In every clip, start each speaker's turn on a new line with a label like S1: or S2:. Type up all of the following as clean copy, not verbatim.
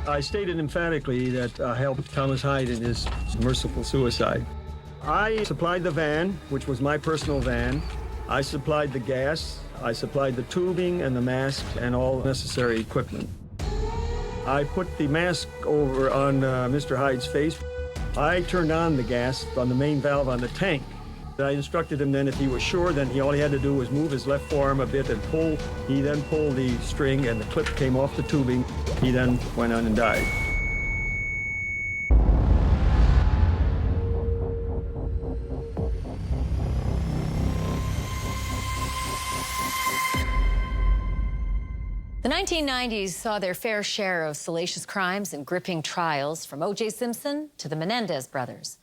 S1: I stated emphatically that I helped Thomas Hyde in his merciful suicide. I supplied the van, which was my personal van. I supplied the gas. I supplied the tubing and the mask and all necessary equipment. I put the mask over on Mr. Hyde's face. I turned on the gas on the main valve on the tank. I instructed him then if he was sure, then all he had to do was move his left forearm a bit and pull. He then pulled the string and the clip came off the tubing. He then went on and died.
S2: The 1990s saw their fair share of salacious crimes and gripping trials, from O.J. Simpson to the Menendez brothers.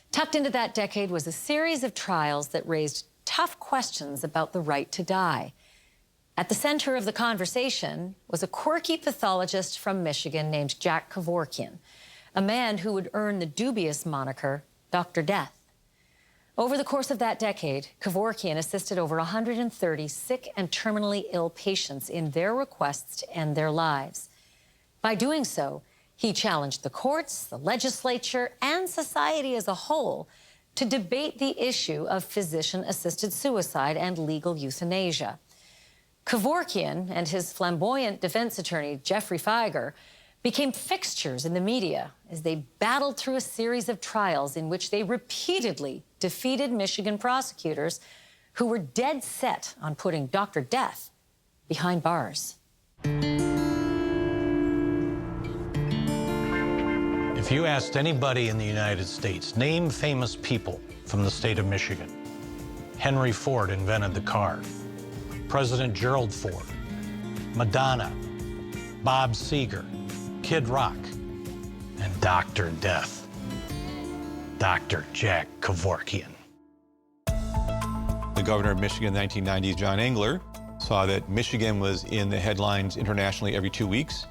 S2: Tucked into that decade was a series of trials that raised tough questions about the right to die. At the center of the conversation was a quirky pathologist from Michigan named Jack Kevorkian, a man who would earn the dubious moniker Dr. Death. Over the course of that decade, Kevorkian assisted over 130 sick and terminally ill patients in their requests to end their lives. By doing so, he challenged the courts, the legislature, and society as a whole to debate the issue of physician-assisted suicide and legal euthanasia. Kevorkian and his flamboyant defense attorney, Jeffrey Feiger, became fixtures in the media as they battled through a series of trials in which they repeatedly defeated Michigan prosecutors who were dead set on putting Dr. Death behind bars.
S3: If you asked anybody in the United States, name famous people from the state of Michigan. Henry Ford invented the car. President Gerald Ford, Madonna, Bob Seger, Kid Rock, and Dr. Death, Dr. Jack Kevorkian.
S4: The governor of Michigan in the 1990s, John Engler, saw that Michigan was in the headlines internationally every 2 weeks,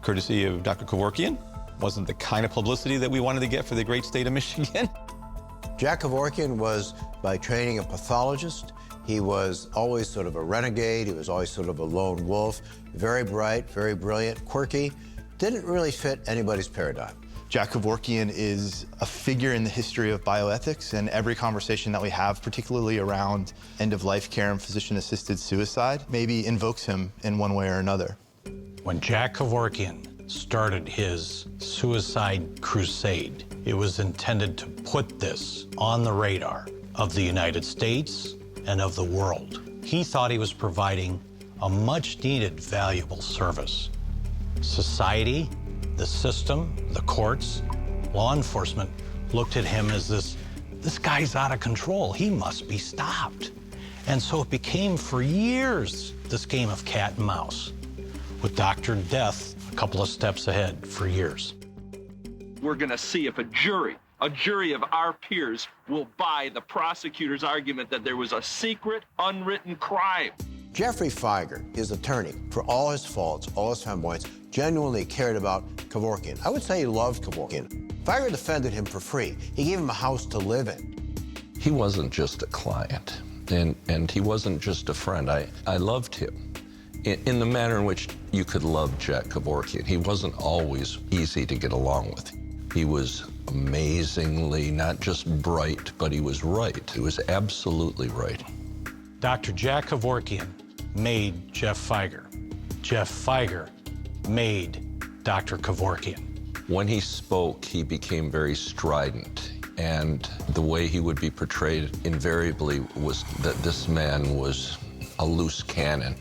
S4: courtesy of Dr. Kevorkian. Wasn't the kind of publicity that we wanted to get for the great state of Michigan.
S5: Jack Kevorkian was, by training, a pathologist. He was always sort of a renegade. He was always sort of a lone wolf. Very bright, very brilliant, quirky. Didn't really fit anybody's paradigm.
S6: Jack Kevorkian is a figure in the history of bioethics, and every conversation that we have, particularly around end-of-life care and physician-assisted suicide, maybe invokes him in one way or another.
S3: When Jack Kevorkian started his suicide crusade, it was intended to put this on the radar of the United States and of the world. He thought he was providing a much-needed, valuable service. Society, the system, the courts, law enforcement looked at him as this guy's out of control. He must be stopped. And so it became, for years, this game of cat and mouse, with Dr. Death a couple of steps ahead for years.
S7: We're going to see if a jury of our peers will buy the prosecutor's argument that there was a secret, unwritten crime.
S5: Jeffrey Feiger, his attorney, for all his faults, all his flamboyance, genuinely cared about Kevorkian. I would say he loved Kevorkian. Feiger defended him for free. He gave him a house to live in.
S8: He wasn't just a client, and he wasn't just a friend. I loved him in the manner in which you could love Jack Kevorkian. He wasn't always easy to get along with. He was amazingly not just bright, but he was right. He was absolutely right.
S3: Dr. Jack Kevorkian made Jeff Feiger. Jeff Feiger made Dr. Kevorkian.
S8: When he spoke, he became very strident, and the way he would be portrayed invariably was that this man was a loose cannon.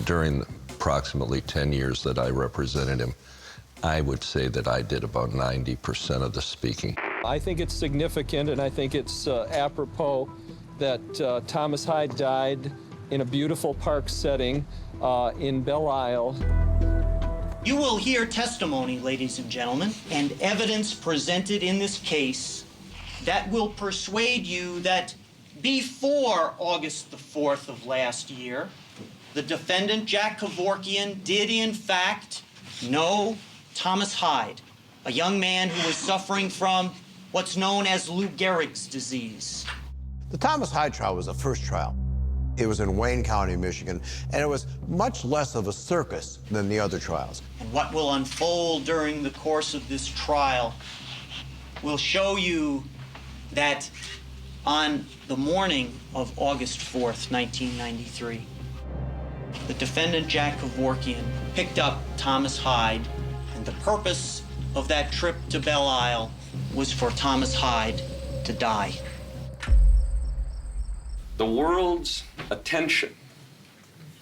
S8: During the approximately 10 years that I represented him, I would say that I did about 90% of the speaking.
S1: I think it's significant, and I think it's apropos that Thomas Hyde died in a beautiful park setting in Belle Isle.
S9: You will hear testimony, ladies and gentlemen, and evidence presented in this case that will persuade you that before August the 4th of last year, the defendant, Jack Kevorkian, did in fact know Thomas Hyde, a young man who was suffering from what's known as Lou Gehrig's disease.
S5: The Thomas Hyde trial was the first trial. It was in Wayne County, Michigan, and it was much less of a circus than the other trials.
S9: And what will unfold during the course of this trial will show you that on the morning of August 4th, 1993, the defendant, Jack Kevorkian, picked up Thomas Hyde, and the purpose of that trip to Belle Isle was for Thomas Hyde to die.
S7: The world's attention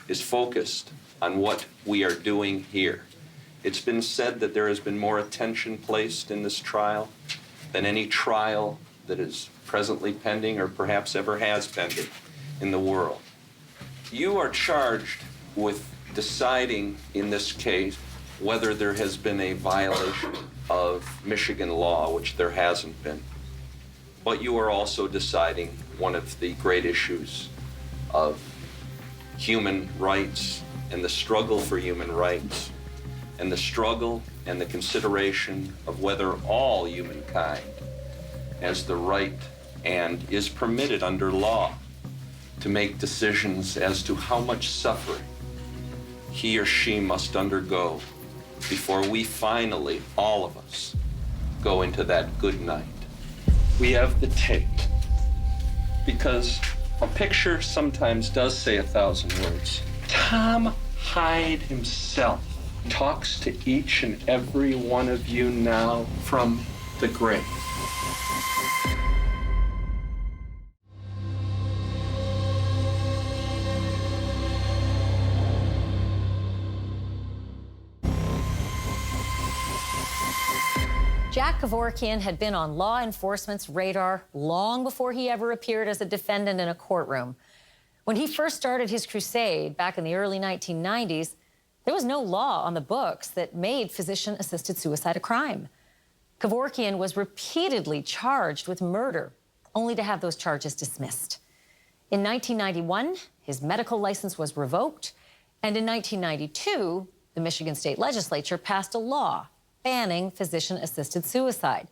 S7: is focused on what we are doing here. It's been said that there has been more attention placed in this trial than any trial that is presently pending or perhaps ever has pending in the world. You are charged with deciding in this case whether there has been a violation of Michigan law, which there hasn't been. But you are also deciding one of the great issues of human rights and the struggle for human rights and the struggle and the consideration of whether all humankind has the right and is permitted under law to make decisions as to how much suffering he or she must undergo before we finally, all of us, go into that good night. We have the tape, because a picture sometimes does say 1,000 words. Tom Hyde himself talks to each and every one of you now from the grave.
S2: Jack Kevorkian had been on law enforcement's radar long before he ever appeared as a defendant in a courtroom. When he first started his crusade back in the early 1990s, there was no law on the books that made physician-assisted suicide a crime. Kevorkian was repeatedly charged with murder, only to have those charges dismissed. In 1991, his medical license was revoked, and in 1992, the Michigan State Legislature passed a law banning physician-assisted suicide,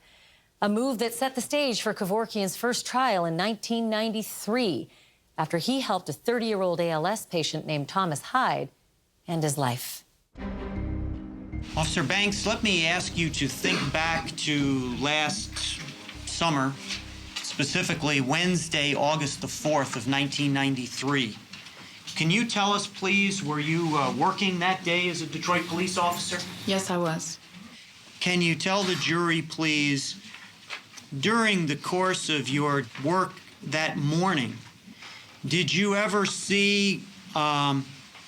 S2: a move that set the stage for Kevorkian's first trial in 1993, after he helped a 30-year-old ALS patient named Thomas Hyde end his life.
S9: Officer Banks, let me ask you to think back to last summer, specifically Wednesday, August the 4th of 1993. Can you tell us, please, were you working that day as a Detroit police officer?
S10: Yes, I was.
S9: Can you tell the jury, please, during the course of your work that morning, did you ever see a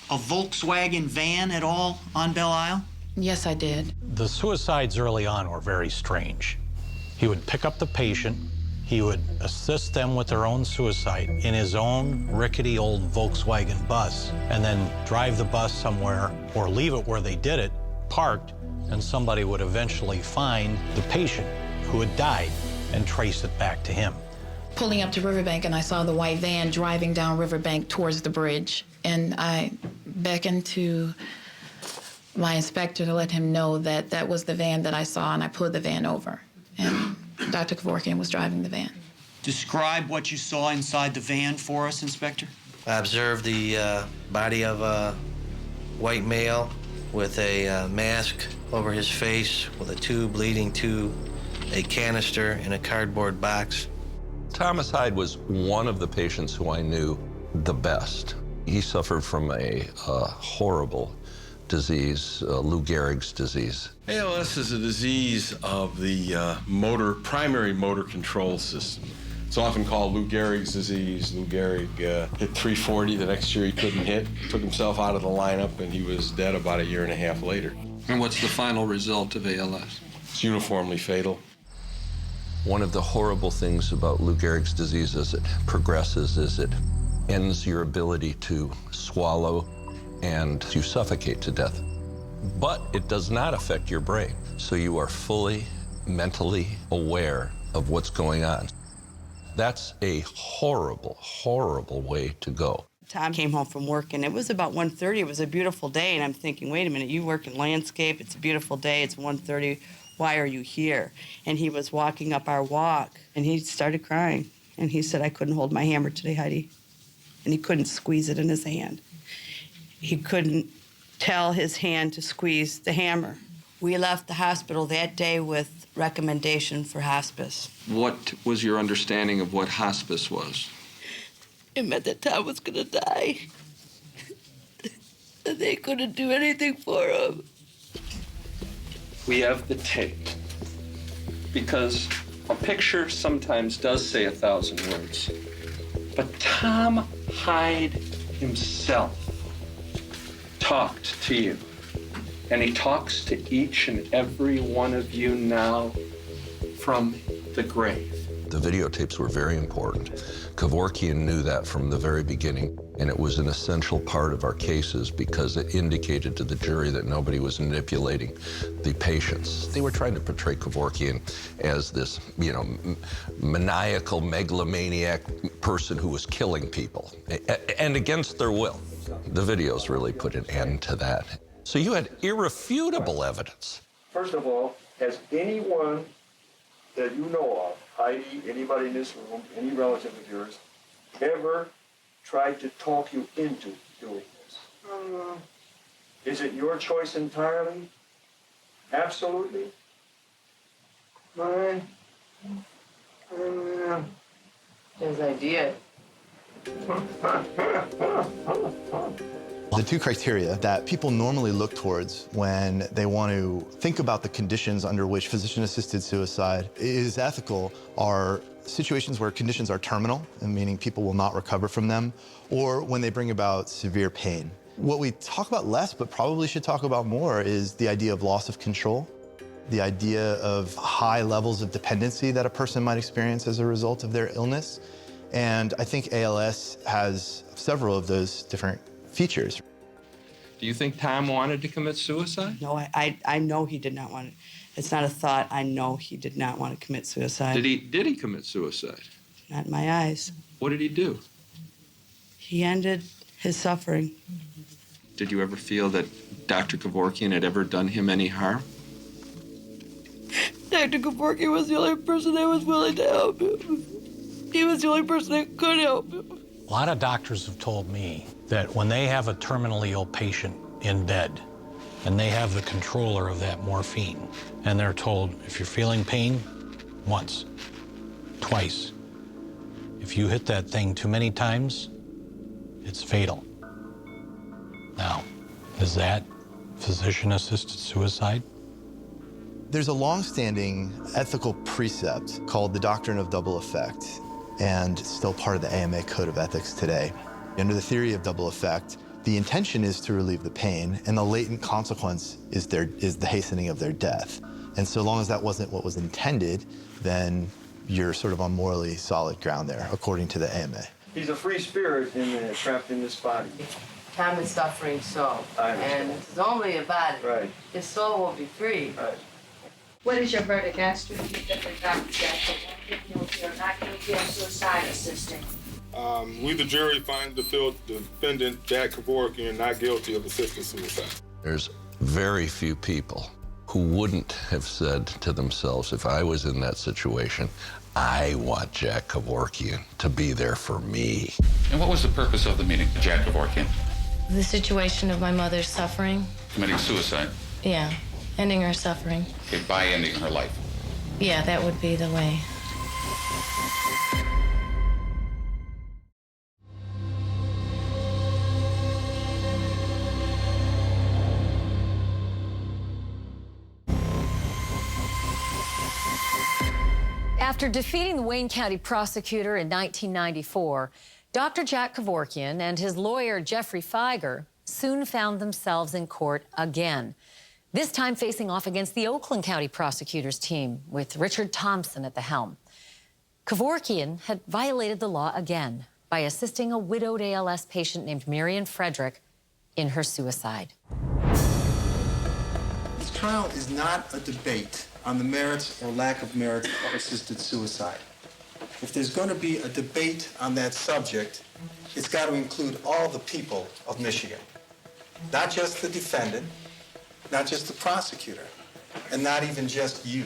S9: Volkswagen van at all on Belle Isle?
S10: Yes, I did.
S3: The suicides early on were very strange. He would pick up the patient, he would assist them with their own suicide in his own rickety old Volkswagen bus, and then drive the bus somewhere or leave it where they did it, parked, and somebody would eventually find the patient who had died and trace it back to him.
S10: Pulling up to Riverbank, and I saw the white van driving down Riverbank towards the bridge, and I beckoned to my inspector to let him know that that was the van that I saw, and I pulled the van over, and Dr. Kevorkian was driving the van.
S9: Describe what you saw inside the van for us, Inspector.
S11: I observed the body of a white male with a mask over his face, with a tube leading to a canister in a cardboard box.
S8: Thomas Hyde was one of the patients who I knew the best. He suffered from a horrible disease, Lou Gehrig's disease.
S12: ALS is a disease of the primary motor control system. It's often called Lou Gehrig's disease. Lou Gehrig hit 340 the next year he couldn't hit, took himself out of the lineup, and he was dead about a year and a half later.
S7: And what's the final result of ALS?
S12: It's uniformly fatal.
S8: One of the horrible things about Lou Gehrig's disease as it progresses is it ends your ability to swallow and you suffocate to death. But it does not affect your brain, so you are fully mentally aware of what's going on. That's a horrible, horrible way to go.
S13: Tom came home from work, and it was about 1:30. It was a beautiful day, and I'm thinking, wait a minute, you work in landscape, it's a beautiful day, it's 1:30, why are you here? And he was walking up our walk, and he started crying. And he said, I couldn't hold my hammer today, Heidi. and he couldn't squeeze it in his hand. He couldn't tell his hand to squeeze the hammer. We left the hospital that day with recommendation for hospice.
S7: What was your understanding of what hospice was?
S13: It meant that Tom was gonna die. And they couldn't do anything for him.
S7: We have the tape. Because a picture sometimes does say 1,000 words. But Tom Hyde himself talked to you. And he talks to each and every one of you now from the grave.
S8: The videotapes were very important. Kevorkian knew that from the very beginning, and it was an essential part of our cases because it indicated to the jury that nobody was manipulating the patients. They were trying to portray Kevorkian as this, maniacal, megalomaniac person who was killing people, and against their will. The videos really put an end to that. So you had irrefutable evidence.
S1: First of all, has anyone that you know of, Heidi, anybody in this room, any relative of yours, ever tried to talk you into doing this? Is it your choice entirely? Absolutely? Mine?
S13: His idea.
S6: The two criteria that people normally look towards when they want to think about the conditions under which physician-assisted suicide is ethical are situations where conditions are terminal, meaning people will not recover from them, or when they bring about severe pain. What we talk about less, but probably should talk about more, is the idea of loss of control, the idea of high levels of dependency that a person might experience as a result of their illness. And I think ALS has several of those different features.
S7: Do you think Tom wanted to commit suicide?
S13: No, I know he did not want it. It's not a thought. I know he did not want to commit suicide.
S7: Did he commit suicide?
S13: Not in my eyes.
S7: What did he do?
S13: He ended his suffering.
S7: Did you ever feel that Dr. Kevorkian had ever done him any harm?
S13: Dr. Kevorkian was the only person that was willing to help him. He was the only person that could help him.
S3: A lot of doctors have told me that when they have a terminally ill patient in bed and they have the controller of that morphine and they're told, if you're feeling pain, once, twice. If you hit that thing too many times, it's fatal. Now, is that physician-assisted suicide?
S6: There's a long-standing ethical precept called the doctrine of double effect, and it's still part of the AMA Code of Ethics today. Under the theory of double effect, the intention is to relieve the pain, and the latent consequence is the hastening of their death. And so long as that wasn't what was intended, then you're sort of on morally solid ground there, according to the AMA.
S1: He's a free spirit trapped in this body.
S14: Tom is suffering so, and it's only a body.
S1: Right.
S14: His soul will be free.
S1: Right.
S15: What is your verdict as to the Dr. Jack guilty or not guilty of suicide assisting?
S16: We, the jury, find the defendant, Jack Kevorkian, not guilty of assisted suicide.
S8: There's very few people who wouldn't have said to themselves, if I was in that situation, I want Jack Kevorkian to be there for me.
S17: And what was the purpose of the meeting, Jack Kevorkian?
S10: The situation of my mother's suffering.
S17: Committing suicide?
S10: Yeah, ending her suffering.
S17: Okay, by ending her life.
S10: Yeah, that would be the way.
S2: After defeating the Wayne County prosecutor in 1994, Dr. Jack Kevorkian and his lawyer, Jeffrey Feiger, soon found themselves in court again, this time facing off against the Oakland County prosecutor's team with Richard Thompson at the helm. Kevorkian had violated the law again by assisting a widowed ALS patient named Miriam Frederick in her suicide.
S18: This trial is not a debate on the merits or lack of merits of assisted suicide. If there's going to be a debate on that subject, it's got to include all the people of Michigan. Not just the defendant, not just the prosecutor, and not even just you.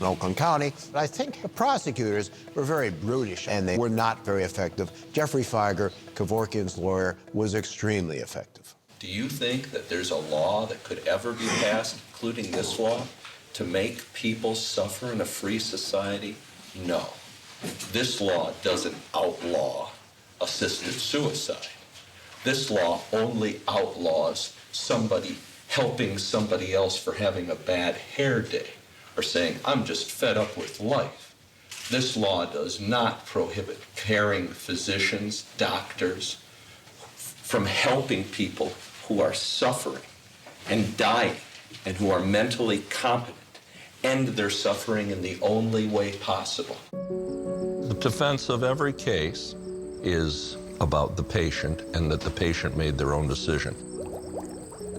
S5: In Oakland County, I think the prosecutors were very brutish, and they were not very effective. Jeffrey Feiger, Kevorkian's lawyer, was extremely effective.
S7: Do you think that there's a law that could ever be passed, including this law, to make people suffer in a free society? No. This law doesn't outlaw assisted suicide. This law only outlaws somebody helping somebody else for having a bad hair day, or saying, I'm just fed up with life. This law does not prohibit caring physicians, doctors, from helping people who are suffering and dying and who are mentally competent end their suffering in the only way possible.
S8: The defense of every case is about the patient and that the patient made their own decision.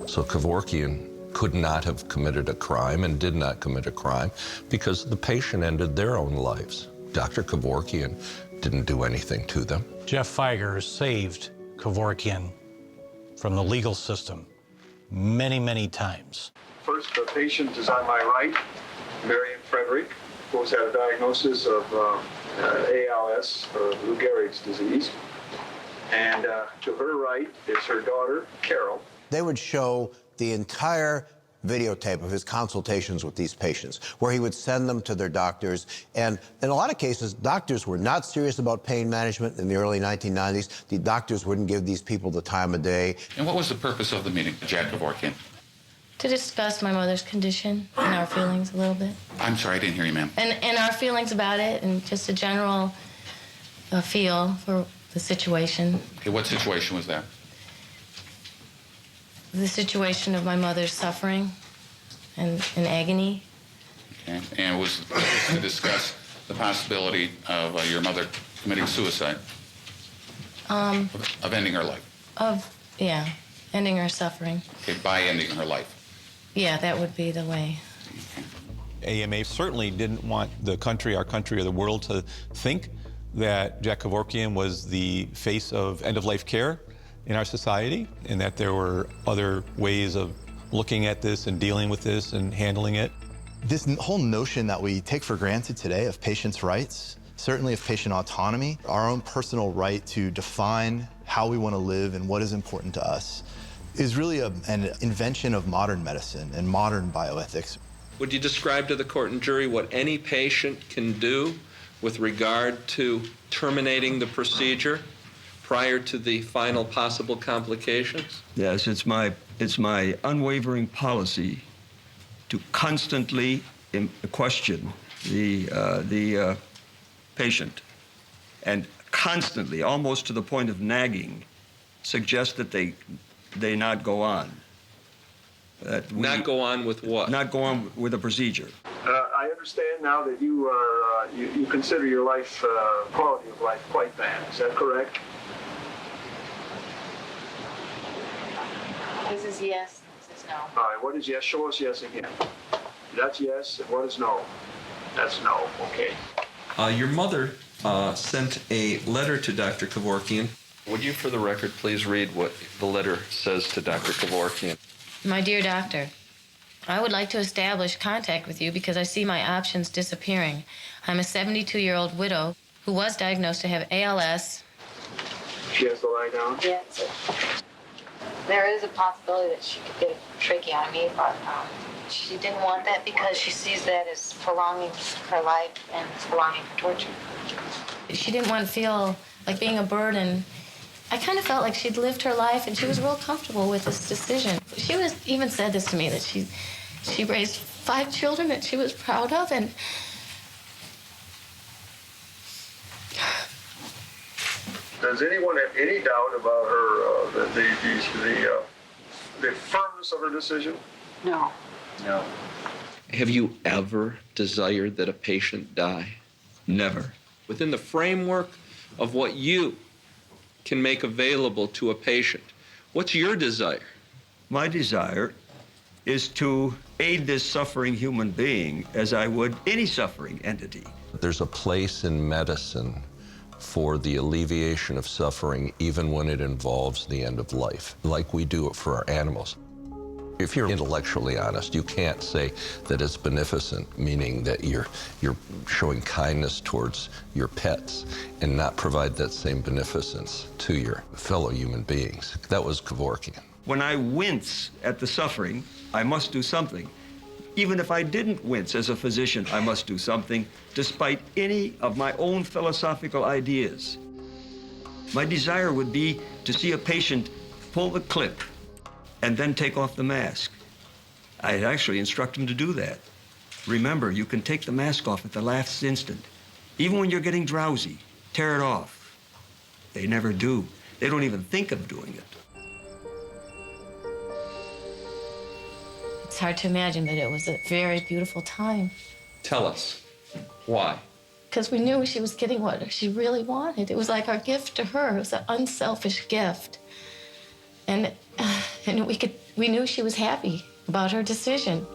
S8: So Kevorkian could not have committed a crime and did not commit a crime because the patient ended their own lives. Dr. Kevorkian didn't do anything to them.
S3: Jeff Feiger saved Kevorkian from the legal system many, many times.
S1: First, the patient is on my right, Marion Frederick, who's had a diagnosis of ALS, or Lou Gehrig's disease. And to her right is her daughter, Carol.
S5: They would show the entire videotape of his consultations with these patients, where he would send them to their doctors. And in a lot of cases, doctors were not serious about pain management in the early 1990s. The doctors wouldn't give these people the time of day.
S17: And what was the purpose of the meeting, Jack Kevorkian?
S10: To discuss my mother's condition and our feelings a little bit.
S17: I'm sorry, I didn't hear you, ma'am.
S10: And our feelings about it, and just a general feel for the situation.
S17: Okay, what situation was that?
S10: The situation of my mother's suffering and agony.
S17: Okay, and it was to discuss the possibility of your mother committing suicide, of ending her life.
S10: Yeah, ending her suffering.
S17: Okay, by ending her life.
S10: Yeah, that would be the way.
S4: AMA certainly didn't want the country, our country, or the world to think that Jack Kevorkian was the face of end-of-life care in our society, and that there were other ways of looking at this and dealing with this and handling it.
S6: This whole notion that we take for granted today of patients' rights, certainly of patient autonomy, our own personal right to define how we want to live and what is important to us, is really an invention of modern medicine and modern bioethics.
S7: Would you describe to the court and jury what any patient can do with regard to terminating the procedure prior to the final possible complications?
S1: Yes, it's my unwavering policy to constantly question the patient, and constantly, almost to the point of nagging, suggest that they not go on.
S7: Not go on with what?
S1: Not go on with the procedure. I understand now that you are you consider your life quality of life quite bad. Is that correct?
S15: This is yes, this is no.
S1: All right, what is yes? Show us yes again. That's yes, and what is no? That's no, okay.
S7: Your mother sent a letter to Dr. Kevorkian. Would you, for the record, please read what the letter says to Dr. Kevorkian?
S10: My dear doctor, I would like to establish contact with you because I see my options disappearing. I'm a 72-year-old widow who was diagnosed to have ALS.
S1: She has to lie down?
S15: Yes. There is a possibility that she could get a tracheotomy, but she didn't want that because she sees that as prolonging her life and prolonging her torture.
S10: She didn't want to feel like being a burden. I kind of felt like she'd lived her life and she was real comfortable with this decision. She even said this to me, that she raised 5 children that she was proud of, and
S1: does anyone have any doubt about her the firmness of her decision?
S15: No.
S1: No.
S7: Have you ever desired that a patient die?
S1: Never.
S7: Within the framework of what you can make available to a patient, what's your desire?
S1: My desire is to aid this suffering human being as I would any suffering entity.
S8: There's a place in medicine for the alleviation of suffering, even when it involves the end of life, like we do it for our animals. If you're intellectually honest, you can't say that it's beneficent, meaning that you're showing kindness towards your pets and not provide that same beneficence to your fellow human beings. That was Kevorkian.
S1: When I wince at the suffering, I must do something. Even if I didn't wince as a physician, I must do something, despite any of my own philosophical ideas. My desire would be to see a patient pull the clip and then take off the mask. I'd actually instruct him to do that. Remember, you can take the mask off at the last instant. Even when you're getting drowsy, tear it off. They never do. They don't even think of doing it.
S10: It's hard to imagine that it was a very beautiful time.
S7: Tell us, why?
S10: Because we knew she was getting what she really wanted. It was like our gift to her. It was an unselfish gift. And we knew she was happy about her decision.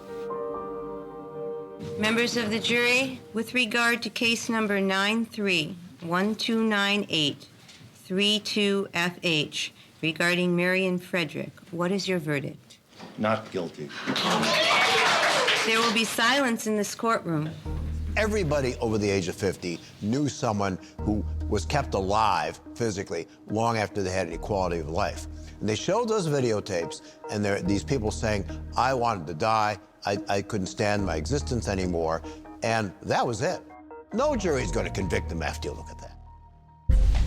S19: Members of the jury, with regard to case number 93-1298-32FH regarding Marion Frederick, what is your verdict?
S20: Not guilty.
S19: There will be silence in this courtroom.
S5: Everybody over the age of 50 knew someone who was kept alive physically long after they had any quality of life. And they showed those videotapes, and there are these people saying, I wanted to die, I couldn't stand my existence anymore, and that was it. No jury's going to convict them after you look at that.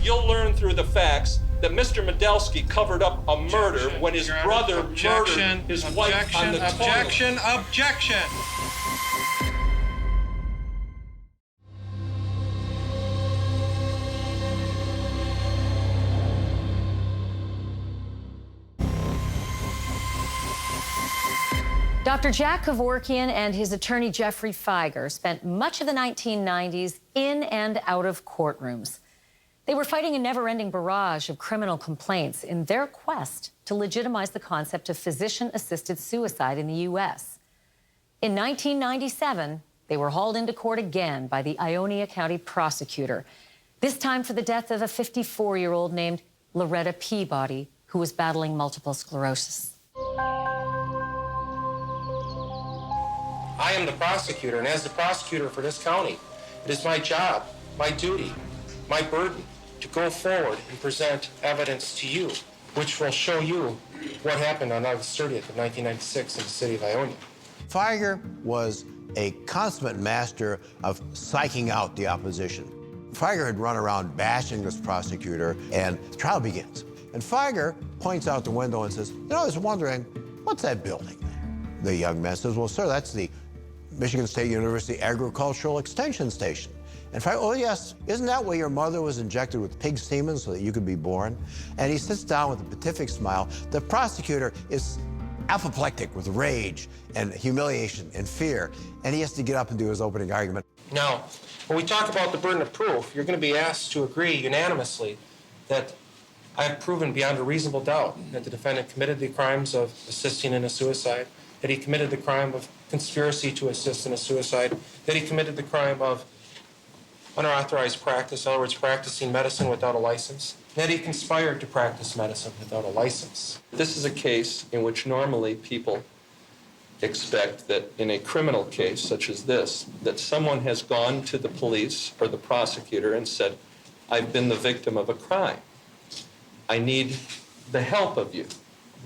S7: You'll learn through the facts that Mr. Medelsky covered up a murder when his brother murdered his wife on the toilet.
S11: Objection!
S2: Dr. Jack Kevorkian and his attorney Jeffrey Feiger spent much of the 1990s in and out of courtrooms. They were fighting a never-ending barrage of criminal complaints in their quest to legitimize the concept of physician-assisted suicide in the U.S. In 1997, they were hauled into court again by the Ionia County prosecutor, this time for the death of a 54-year-old named Loretta Peabody, who was battling multiple sclerosis.
S21: I am the prosecutor, and as the prosecutor for this county, it is my job, my duty, my burden to go forward and present evidence to you, which will show you what happened on August 30th of 1996 in the city of Ionia.
S5: Feiger was a consummate master of psyching out the opposition. Feiger had run around bashing this prosecutor, and the trial begins. And Feiger points out the window and says, you know, I was wondering, what's that building there? The young man says, well, sir, that's the Michigan State University Agricultural Extension Station. And Feiger, oh, yes, isn't that where your mother was injected with pig semen so that you could be born? And he sits down with a beatific smile. The prosecutor is apoplectic with rage and humiliation and fear, and he has to get up and do his opening argument.
S21: Now, when we talk about the burden of proof, you're going to be asked to agree unanimously that I have proven beyond a reasonable doubt that the defendant committed the crimes of assisting in a suicide, that he committed the crime of conspiracy to assist in a suicide, that he committed the crime of unauthorized practice, in other words, practicing medicine without a license, that he conspired to practice medicine without a license.
S7: This is a case in which normally people expect that in a criminal case such as this, that someone has gone to the police or the prosecutor and said, I've been the victim of a crime. I need the help of you.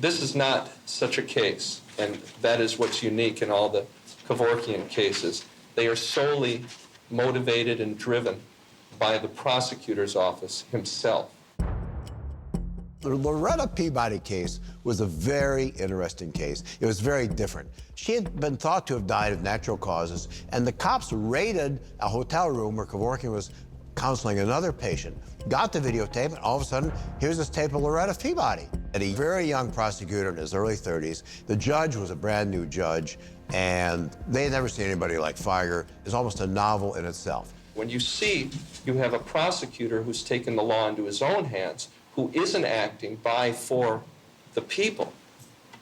S7: This is not such a case, and that is what's unique in all the Kevorkian cases. They are solely motivated and driven by the prosecutor's office himself.
S5: The Loretta Peabody case was a very interesting case. It was very different. She had been thought to have died of natural causes, and the cops raided a hotel room where Kevorkian was counseling another patient, got the videotape, and all of a sudden, here's this tape of Loretta Peabody. And a very young prosecutor in his early 30s, the judge was a brand new judge, and they had never seen anybody like Feiger. It's almost a novel in itself.
S7: When you see you have a prosecutor who's taken the law into his own hands, who isn't acting by for the people,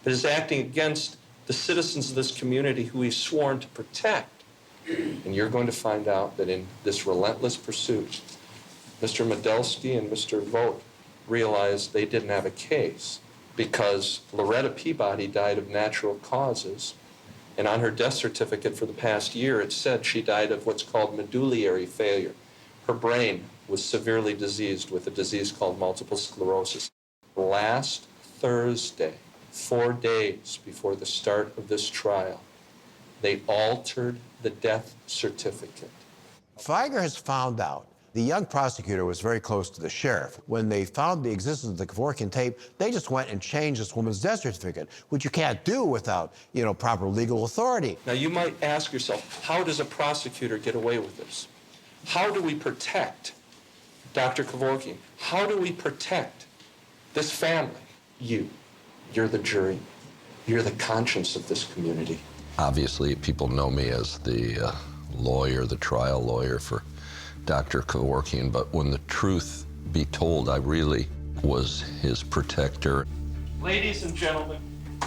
S7: but is acting against the citizens of this community who he's sworn to protect. And you're going to find out that in this relentless pursuit, Mr. Medelsky and Mr. Vogt realized they didn't have a case. because Loretta Peabody died of natural causes, and on her death certificate for the past year, it said she died of what's called medullary failure. Her brain was severely diseased with a disease called multiple sclerosis. Last Thursday, 4 days before the start of this trial, they altered the death certificate.
S5: Feiger has found out the young prosecutor was very close to the sheriff. When they found the existence of the Kevorkian tape, they just went and changed this woman's death certificate, which you can't do without, proper legal authority.
S7: Now, you might ask yourself, how does a prosecutor get away with this? How do we protect Dr. Kevorkian? How do we protect this family? You're the jury. You're the conscience of this community.
S8: Obviously, people know me as the lawyer, the trial lawyer for Dr. Kevorkian, but when the truth be told, I really was his protector.
S21: Ladies and gentlemen,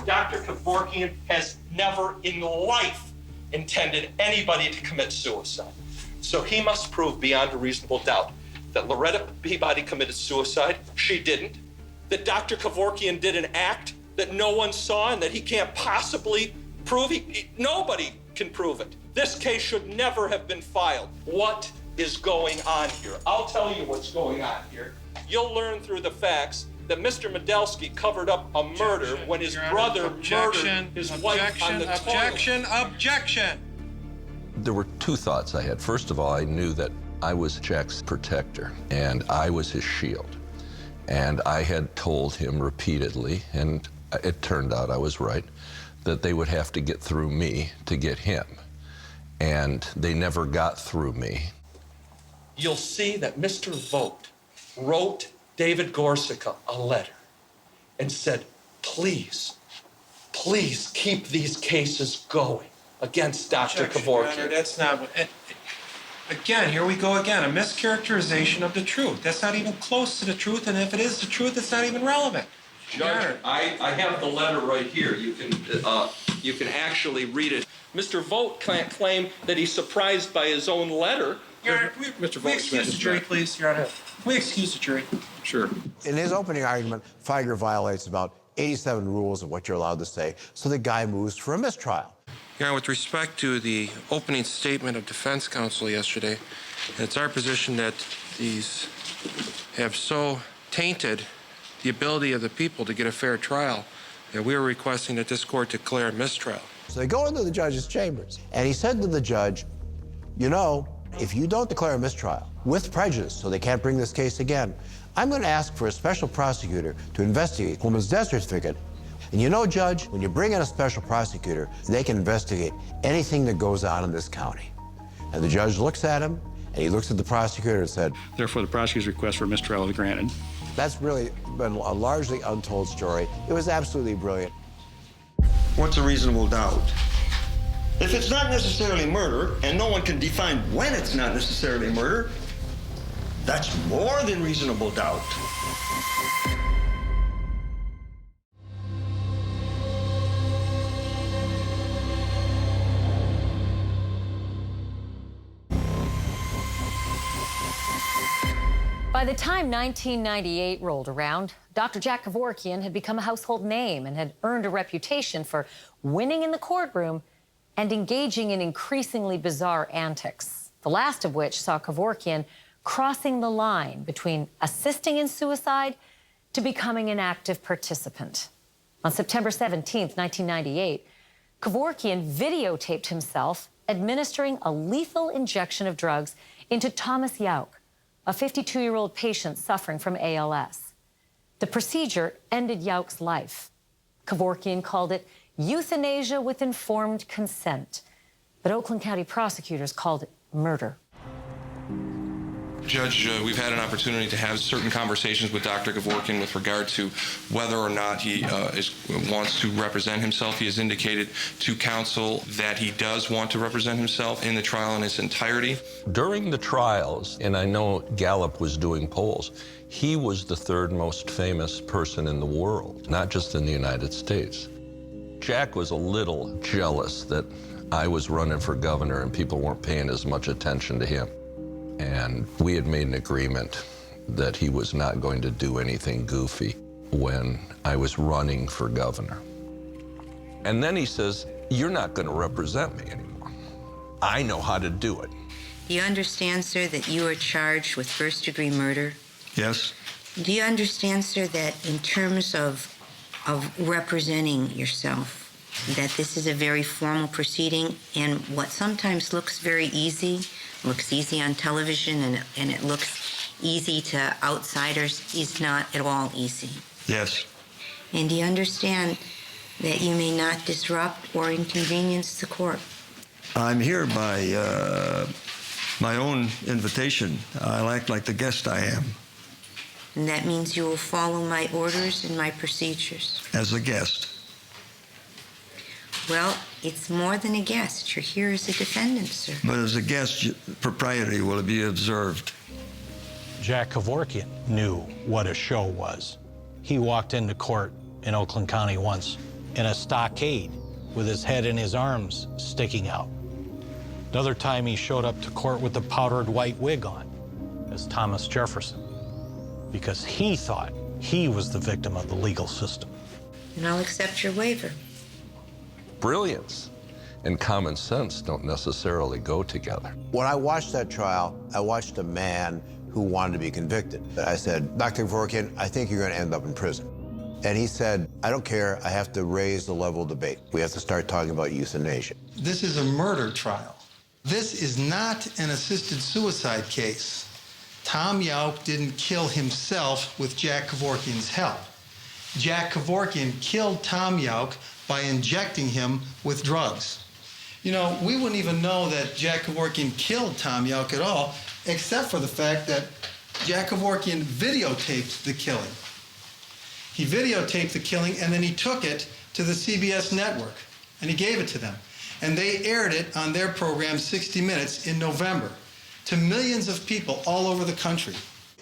S21: Dr. Kevorkian has never in life intended anybody to commit suicide. So he must prove beyond a reasonable doubt that Loretta Peabody committed suicide. She didn't. That Dr. Kevorkian did an act that no one saw and that he can't possibly prove. Nobody can prove it. This case should never have been filed. What is going on here? I'll tell you what's going on here. You'll learn through the facts that Mr. Medelsky covered up a murder when his brother murdered his wife on the toilet. Objection!
S8: There were two thoughts I had. First of all, I knew that I was Jack's protector, and I was his shield. And I had told him repeatedly, and it turned out I was right, that they would have to get through me to get him. And they never got through me.
S21: You'll see that Mr. Vogt wrote David Gorsica a letter and said, please keep these cases going against Dr. Kevorkian. That's not what... Again, here we go again, a mischaracterization of the truth. That's not even close to the truth, and if it is the truth, it's not even relevant.
S7: Judge, I have the letter right here. You can actually read it. Mr. Vogt can't claim that he's surprised by his own letter.
S21: Your Honor, we excuse the jury, please, Your Honor. We excuse the jury.
S7: Sure.
S5: In his opening argument, Feiger violates about 87 rules of what you're allowed to say, so the guy moves for a mistrial.
S21: Your Honor, with respect to the opening statement of defense counsel yesterday, it's our position that these have so tainted the ability of the people to get a fair trial that we are requesting that this court declare a mistrial.
S5: So they go into the judge's chambers, and he said to the judge, if you don't declare a mistrial with prejudice so they can't bring this case again, I'm going to ask for a special prosecutor to investigate the woman's death certificate. And Judge, when you bring in a special prosecutor, they can investigate anything that goes on in this county. And the judge looks at him, and he looks at the prosecutor and said,
S20: therefore, the prosecutor's request for mistrial is granted.
S5: That's really been a largely untold story. It was absolutely brilliant.
S1: What's a reasonable doubt? If it's not necessarily murder, and no one can define when it's not necessarily murder, that's more than reasonable doubt.
S2: By the time 1998 rolled around, Dr. Jack Kevorkian had become a household name and had earned a reputation for winning in the courtroom and engaging in increasingly bizarre antics, the last of which saw Kevorkian crossing the line between assisting in suicide to becoming an active participant. On September 17, 1998, Kevorkian videotaped himself administering a lethal injection of drugs into Thomas Yauk, a 52-year-old patient suffering from ALS. The procedure ended Yauk's life. Kevorkian called it euthanasia with informed consent, but Oakland County prosecutors called it murder.
S21: Judge, we've had an opportunity to have certain conversations with Dr. Kevorkian with regard to whether or not he wants to represent himself. He has indicated to counsel that he does want to represent himself in the trial in its entirety.
S8: During the trials, and I know Gallup was doing polls, he was the third most famous person in the world, not just in the United States. Jack was a little jealous that I was running for governor and people weren't paying as much attention to him. And we had made an agreement that he was not going to do anything goofy. when I was running for governor. And then he says, "You're not going to represent me anymore. I know how to do it."
S19: Do you understand, sir, that you are charged with first-degree murder?
S1: Yes.
S19: Do you understand, sir, that in terms of representing yourself, that this is a very formal proceeding, and what sometimes looks very easy, looks easy on television, and it looks easy to outsiders, is not at all easy?
S1: Yes.
S19: And do you understand that you may not disrupt or inconvenience the court?
S1: I'm here by my own invitation. I'll act like the guest I am.
S19: And that means you will follow my orders and my procedures.
S1: As a guest.
S19: Well, it's more than a guest. You're here as a defendant, sir.
S1: But as a guest, propriety will be observed.
S3: Jack Kevorkian knew what a show was. He walked into court in Oakland County once in a stockade with his head and his arms sticking out. Another time he showed up to court with a powdered white wig on as Thomas Jefferson, because he thought he was the victim of the legal system.
S19: And I'll accept your waiver.
S8: Brilliance and common sense don't necessarily go together.
S5: When I watched that trial, I watched a man who wanted to be convicted. I said, "Dr. Kevorkian, I think you're going to end up in prison." And he said, "I don't care. I have to raise the level of debate. We have to start talking about euthanasia."
S18: This is a murder trial. This is not an assisted suicide case. Tom Yauk didn't kill himself with Jack Kevorkian's help. Jack Kevorkian killed Tom Yauk by injecting him with drugs. You know, we wouldn't even know that Jack Kevorkian killed Tom Yauk at all, except for the fact that Jack Kevorkian videotaped the killing. He videotaped the killing, and then he took it to the CBS network, and he gave it to them. And they aired it on their program, 60 Minutes, in November, to millions of people all over the country.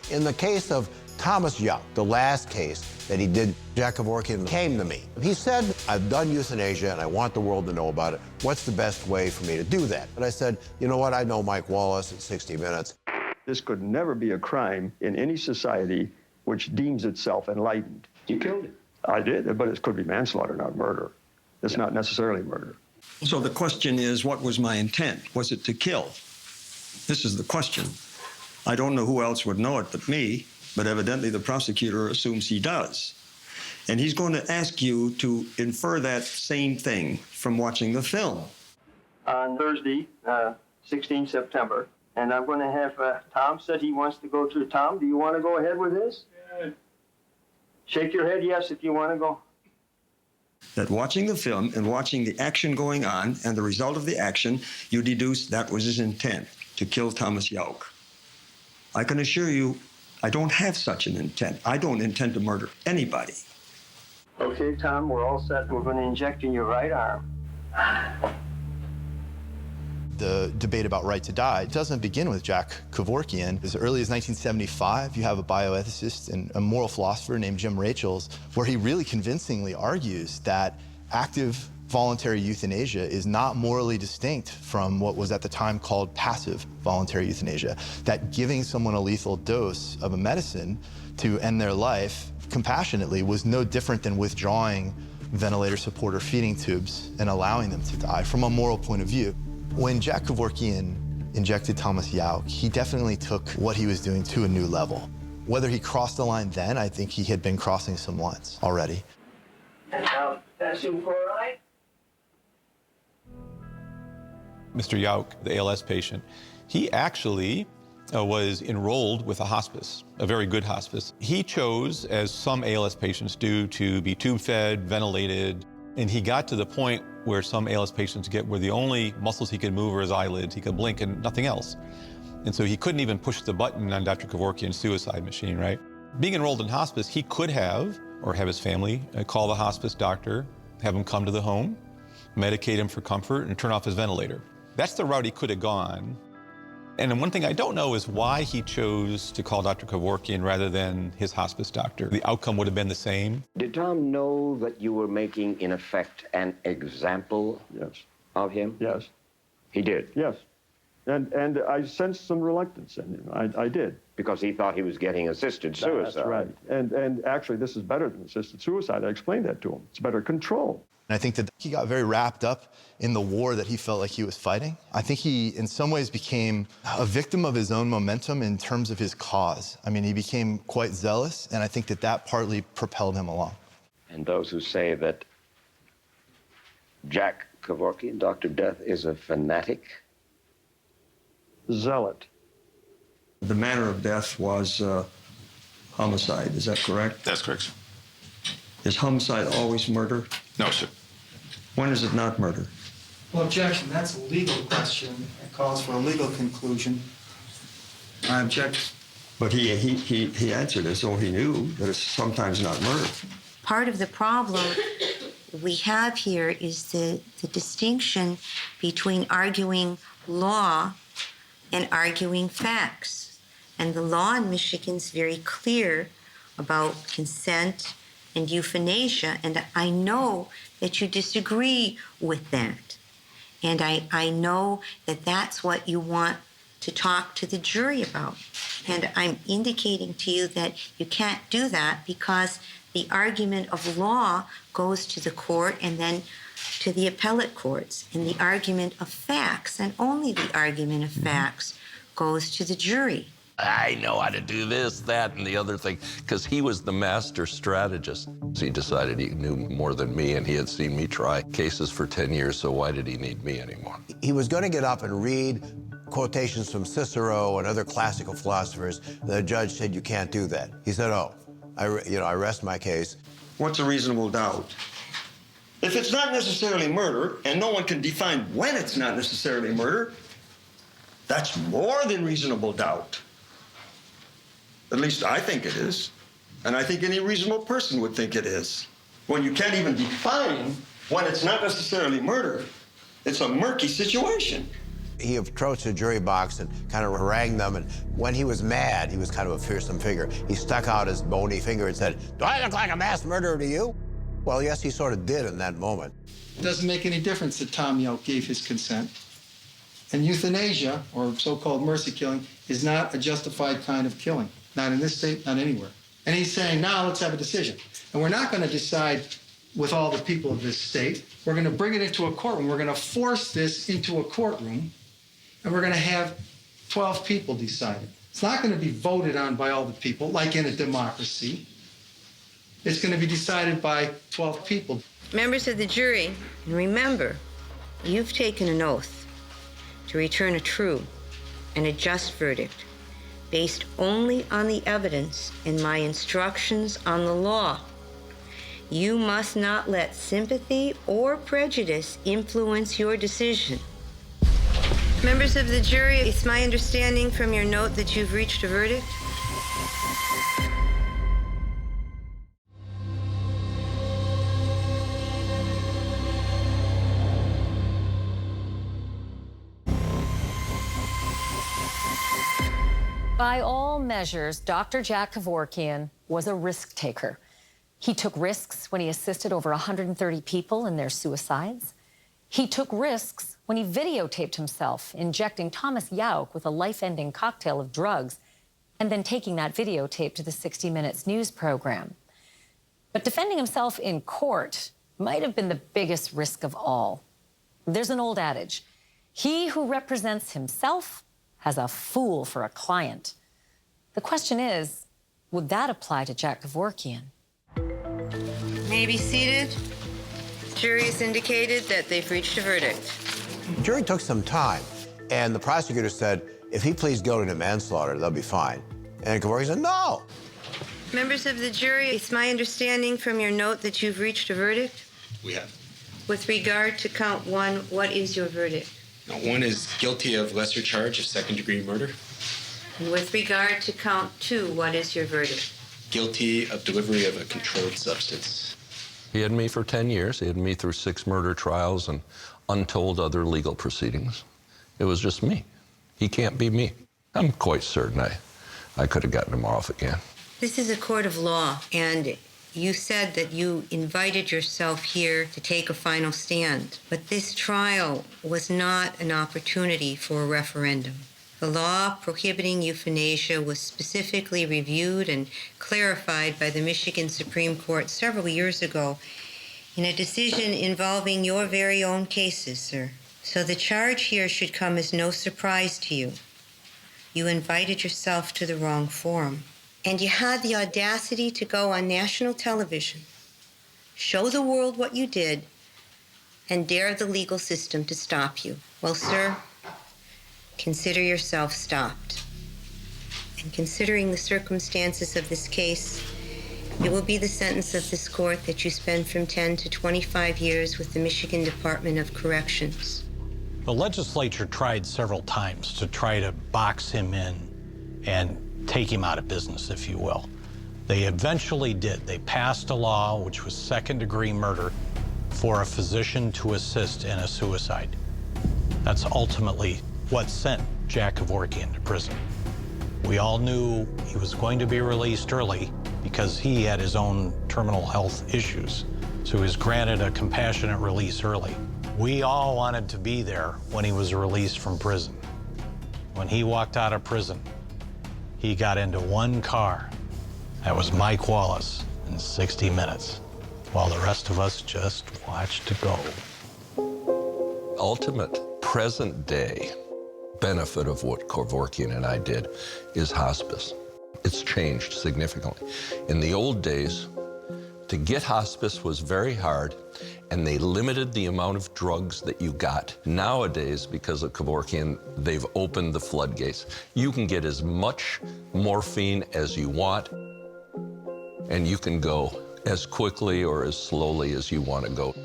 S5: In the case of Thomas Yauk, the last case that he did, Jack Kevorkian came to me. He said, "I've done euthanasia and I want the world to know about it. What's the best way for me to do that?" And I said, "You know what? I know Mike Wallace at 60 Minutes.
S1: This could never be a crime in any society which deems itself enlightened.
S7: You killed him.
S1: I did, but it could be manslaughter, not murder. It's not necessarily murder. So the question is, what was my intent? Was it to kill? This is the question. I don't know who else would know it but me, but evidently the prosecutor assumes he does. And he's going to ask you to infer that same thing from watching the film. On Thursday, 16 September, and I'm going to have, Tom said he wants to go to. Tom, do you want to go ahead with this? Yeah. Shake your head yes if you want to go. That watching the film and watching the action going on and the result of the action, you deduce that was his intent, to kill Thomas Yauk. I can assure you, I don't have such an intent. I don't intend to murder anybody. Okay, Tom, we're all set. We're going to inject in your right arm.
S6: The debate about right to die doesn't begin with Jack Kevorkian. As early as 1975, you have a bioethicist and a moral philosopher named Jim Rachels, where he really convincingly argues that active voluntary euthanasia is not morally distinct from what was at the time called passive voluntary euthanasia, that giving someone a lethal dose of a medicine to end their life compassionately was no different than withdrawing ventilator support or feeding tubes and allowing them to die from a moral point of view. When Jack Kevorkian injected Thomas Yauk, he definitely took what he was doing to a new level. Whether he crossed the line then, I think he had been crossing some lines already.
S4: Mr. Yauk, the ALS patient, he actually was enrolled with a hospice, a very good hospice. He chose, as some ALS patients do, to be tube-fed, ventilated, and he got to the point where some ALS patients get where the only muscles he could move were his eyelids. He could blink and nothing else. And so he couldn't even push the button on Dr. Kevorkian's suicide machine, right? Being enrolled in hospice, he could have, or have his family, call the hospice doctor, have him come to the home, medicate him for comfort, and turn off his ventilator. That's the route he could have gone. And then one thing I don't know is why he chose to call Dr. Kevorkian rather than his hospice doctor. The outcome would have been the same.
S9: Did Tom know that you were making, in effect, an example of him?
S1: Yes.
S9: He did?
S1: Yes. And I sensed some reluctance in him. I did.
S9: because he thought he was getting assisted suicide.
S1: That's right. And actually, this is better than assisted suicide. I explained that to him. It's better control.
S6: And I think that he got very wrapped up in the war that he felt like he was fighting. I think he, in some ways, became a victim of his own momentum in terms of his cause. I mean, he became quite zealous, and I think that that partly propelled him along.
S9: And those who say that Jack Kevorkian, Dr. Death, is a fanatic?
S1: Zealot. The manner of death was homicide. Is that correct?
S12: That's correct, sir.
S1: Is homicide always murder?
S12: No, sir.
S1: When is it not murder?
S22: Well, objection. That's a legal question. It calls for a legal conclusion.
S1: I object. But he answered as though he knew that it's sometimes not murder.
S19: Part of the problem we have here is the distinction between arguing law and arguing facts. And the law in Michigan is very clear about consent and euthanasia, and I know that you disagree with that. And I know that that's what you want to talk to the jury about. And I'm indicating to you that you can't do that because the argument of law goes to the court and then to the appellate courts. And the argument of facts, and only the argument of facts, goes to the jury.
S8: I know how to do this, that, and the other thing, because he was the master strategist. He decided he knew more than me, and he had seen me try cases for 10 years, so why did he need me anymore?
S5: He was going to get up and read quotations from Cicero and other classical philosophers. The judge said, you can't do that. He said, oh, I rest my case.
S1: What's a reasonable doubt? If it's not necessarily murder, and no one can define when it's not necessarily murder, that's more than reasonable doubt. At least I think it is. And I think any reasonable person would think it is. When you can't even define when it's not necessarily murder, it's a murky situation.
S5: He approached the jury box and kind of harangued them, and when he was mad, he was kind of a fearsome figure. He stuck out his bony finger and said, do I look like a mass murderer to you? Well, yes, he sort of did in that moment.
S22: It doesn't make any difference that Tom Yelp gave his consent. And euthanasia, or so-called mercy killing, is not a justified kind of killing. Not in this state, not anywhere. And he's saying, now let's have a decision. And we're not going to decide with all the people of this state. We're going to bring it into a courtroom. We're going to force this into a courtroom, and we're going to have 12 people decide it. It's not going to be voted on by all the people, like in a democracy. It's going to be decided by 12 people.
S19: Members of the jury, remember, you've taken an oath to return a true and a just verdict based only on the evidence in my instructions on the law. You must not let sympathy or prejudice influence your decision. Members of the jury, it's my understanding from your note that you've reached a verdict.
S2: By all measures, Dr. Jack Kevorkian was a risk taker. He took risks when he assisted over 130 people in their suicides. He took risks when he videotaped himself injecting Thomas Yauk with a life-ending cocktail of drugs and then taking that videotape to the 60 Minutes news program. But defending himself in court might have been the biggest risk of all. There's an old adage, he who represents himself has a fool for a client. The question is, would that apply to Jack Kevorkian?
S19: May be seated. The jury has indicated that they've reached a verdict.
S5: The jury took some time, and the prosecutor said, if he pleads guilty to manslaughter, they'll be fine. And Kevorkian said, no.
S19: Members of the jury, it's my understanding from your note that you've reached a verdict.
S12: We have.
S19: With regard to count one, what is your verdict?
S12: Now, one is guilty of lesser charge of second-degree murder.
S19: And with regard to count two, what is your verdict?
S12: Guilty of delivery of a controlled substance.
S8: He had me for 10 years. He had me through 6 murder trials and untold other legal proceedings. It was just me. He can't be me. I'm quite certain I could have gotten him off again.
S19: This is a court of law, and you said that you invited yourself here to take a final stand. But this trial was not an opportunity for a referendum. The law prohibiting euthanasia was specifically reviewed and clarified by the Michigan Supreme Court several years ago in a decision involving your very own cases, sir. So the charge here should come as no surprise to you. You invited yourself to the wrong forum. And you had the audacity to go on national television, show the world what you did, and dare the legal system to stop you. Well, sir, consider yourself stopped. And considering the circumstances of this case, it will be the sentence of this court that you spend from 10 to 25 years with the Michigan Department of Corrections.
S3: The legislature tried several times to try to box him in and take him out of business, if you will. They eventually did. They passed a law, which was second-degree murder, for a physician to assist in a suicide. That's ultimately what sent Jack Kevorkian to prison. We all knew he was going to be released early because he had his own terminal health issues, so he was granted a compassionate release early. We all wanted to be there when he was released from prison. When he walked out of prison, he got into one car. That was Mike Wallace in 60 Minutes, while the rest of us just watched it go.
S8: Ultimate present-day benefit of what Kevorkian and I did is hospice. It's changed significantly. In the old days, to get hospice was very hard, and they limited the amount of drugs that you got. Nowadays, because of Kevorkian, they've opened the floodgates. You can get as much morphine as you want, and you can go as quickly or as slowly as you want to go.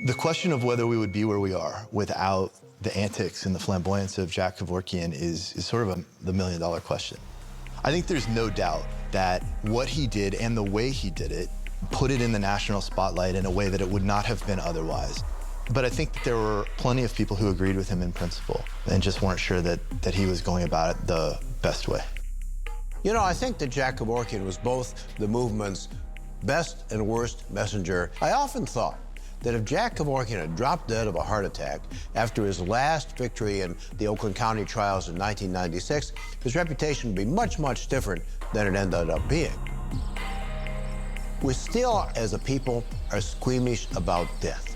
S6: The question of whether we would be where we are without the antics and the flamboyance of Jack Kevorkian is sort of the million-dollar question. I think there's no doubt that what he did and the way he did it put it in the national spotlight in a way that it would not have been otherwise. But I think that there were plenty of people who agreed with him in principle and just weren't sure that he was going about it the best way.
S5: You know, I think that Jack Kevorkian was both the movement's best and worst messenger. I often thought that if Jack Kevorkian had dropped dead of a heart attack after his last victory in the Oakland County trials in 1996, his reputation would be much, much different than it ended up being. We still, as a people, are squeamish about death.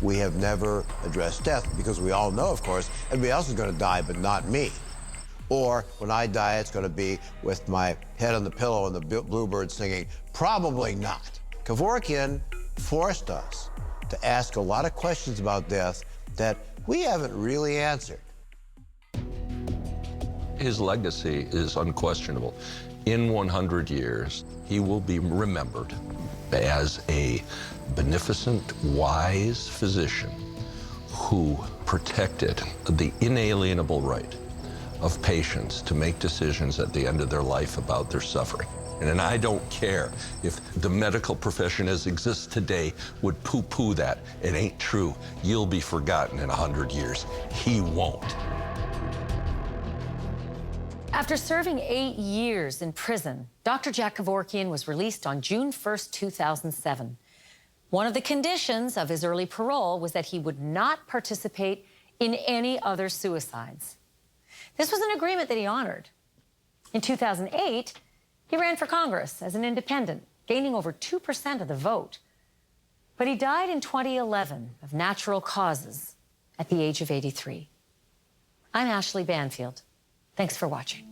S5: We have never addressed death because we all know, of course, everybody else is going to die, but not me. Or when I die, it's going to be with my head on the pillow and the bluebird singing, probably not. Kevorkian forced us to ask a lot of questions about death that we haven't really answered.
S8: His legacy is unquestionable. In 100 years, he will be remembered as a beneficent, wise physician who protected the inalienable right of patients to make decisions at the end of their life about their suffering. And I don't care if the medical profession as exists today would poo-poo that. It ain't true. You'll be forgotten in 100 years. He won't.
S2: After serving 8 years in prison, Dr. Jack Kevorkian was released on June 1st, 2007. One of the conditions of his early parole was that he would not participate in any other suicides. This was an agreement that he honored. In 2008, he ran for Congress as an independent, gaining over 2% of the vote. But he died in 2011 of natural causes at the age of 83. I'm Ashley Banfield. Thanks for watching.